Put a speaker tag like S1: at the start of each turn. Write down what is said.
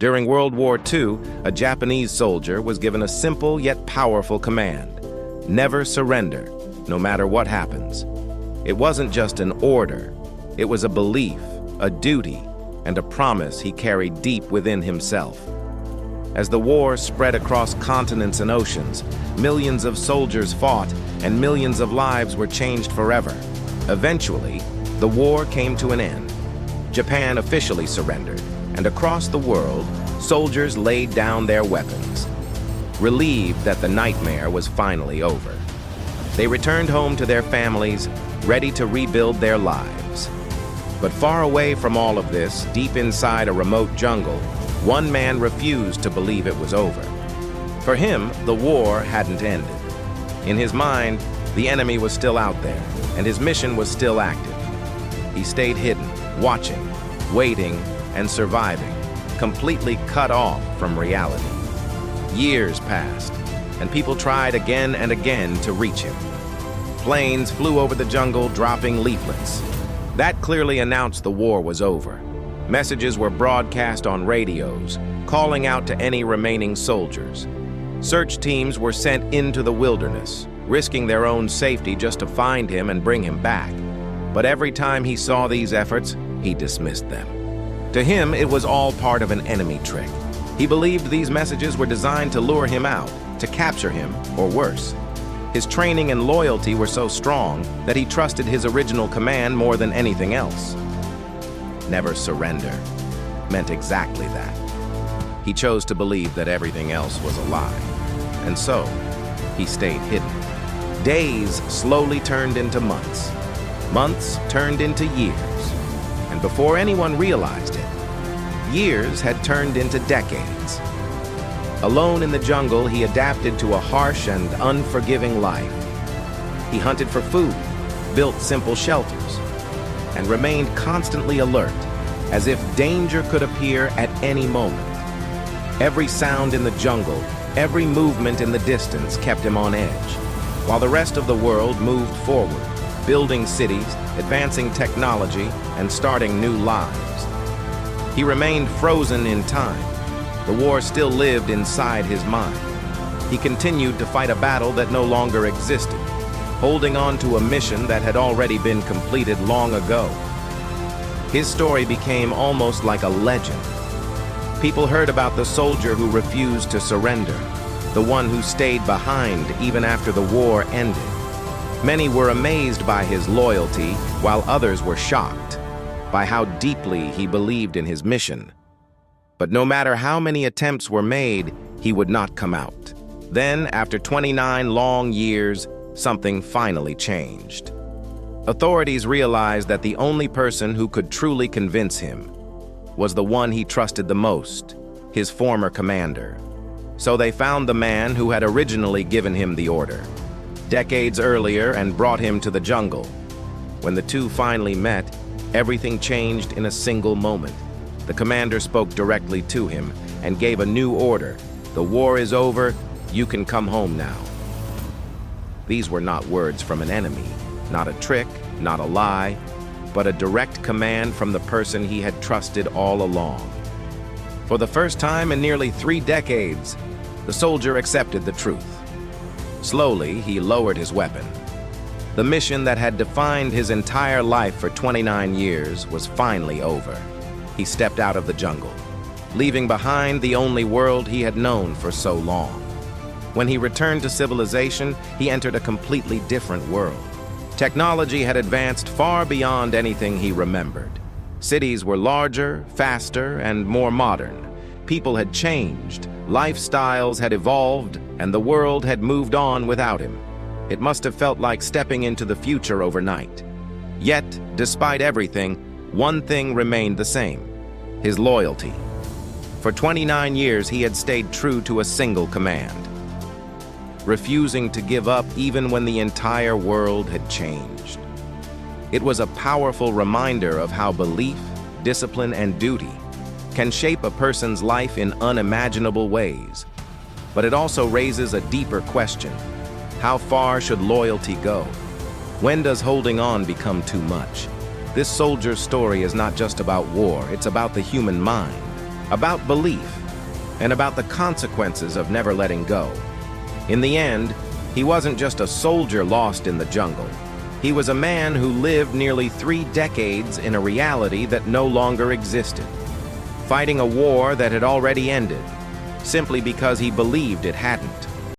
S1: During World War II, a Japanese soldier was given a simple yet powerful command: never surrender, no matter what happens. It wasn't just an order, it was a belief, a duty, and a promise he carried deep within himself. As the war spread across continents and oceans, millions of soldiers fought and millions of lives were changed forever. Eventually, the war came to an end. Japan officially surrendered, and across the world, soldiers laid down their weapons, relieved that the nightmare was finally over. They returned home to their families, ready to rebuild their lives. But far away from all of this, deep inside a remote jungle, one man refused to believe it was over. For him, the war hadn't ended. In his mind, the enemy was still out there, and his mission was still active. He stayed hidden, watching, waiting, and surviving, completely cut off from reality. Years passed, and people tried again and again to reach him. Planes flew over the jungle, dropping leaflets. That clearly announced the war was over. Messages were broadcast on radios, calling out to any remaining soldiers. Search teams were sent into the wilderness, risking their own safety just to find him and bring him back. But every time he saw these efforts, he dismissed them. To him, it was all part of an enemy trick. He believed these messages were designed to lure him out, to capture him, or worse. His training and loyalty were so strong that he trusted his original command more than anything else. Never surrender meant exactly that. He chose to believe that everything else was a lie. And so, he stayed hidden. Days slowly turned into months. Months turned into years. And before anyone realized it, years had turned into decades. Alone in the jungle, he adapted to a harsh and unforgiving life. He hunted for food, built simple shelters, and remained constantly alert, as if danger could appear at any moment. Every sound in the jungle, every movement in the distance kept him on edge, while the rest of the world moved forward, building cities, advancing technology, and starting new lives. He remained frozen in time. The war still lived inside his mind. He continued to fight a battle that no longer existed, holding on to a mission that had already been completed long ago. His story became almost like a legend. People heard about the soldier who refused to surrender, the one who stayed behind even after the war ended. Many were amazed by his loyalty, while others were shocked by how deeply he believed in his mission. But no matter how many attempts were made, he would not come out. Then, after 29 long years, something finally changed. Authorities realized that the only person who could truly convince him was the one he trusted the most, his former commander. So they found the man who had originally given him the order, decades earlier, and brought him to the jungle. When the two finally met, everything changed in a single moment. The commander spoke directly to him and gave a new order. The war is over, you can come home now. These were not words from an enemy, not a trick, not a lie, but a direct command from the person he had trusted all along. For the first time in nearly 3 decades, the soldier accepted the truth. Slowly, he lowered his weapon. The mission that had defined his entire life for 29 years was finally over. He stepped out of the jungle, leaving behind the only world he had known for so long. When he returned to civilization, he entered a completely different world. Technology had advanced far beyond anything he remembered. Cities were larger, faster, and more modern. People had changed, lifestyles had evolved, and the world had moved on without him. It must have felt like stepping into the future overnight. Yet, despite everything, one thing remained the same: his loyalty. For 29 years, he had stayed true to a single command, refusing to give up even when the entire world had changed. It was a powerful reminder of how belief, discipline, and duty can shape a person's life in unimaginable ways. But it also raises a deeper question: how far should loyalty go? When does holding on become too much? This soldier's story is not just about war, it's about the human mind, about belief, and about the consequences of never letting go. In the end, he wasn't just a soldier lost in the jungle. He was a man who lived nearly 3 decades in a reality that no longer existed, fighting a war that had already ended, simply because he believed it hadn't.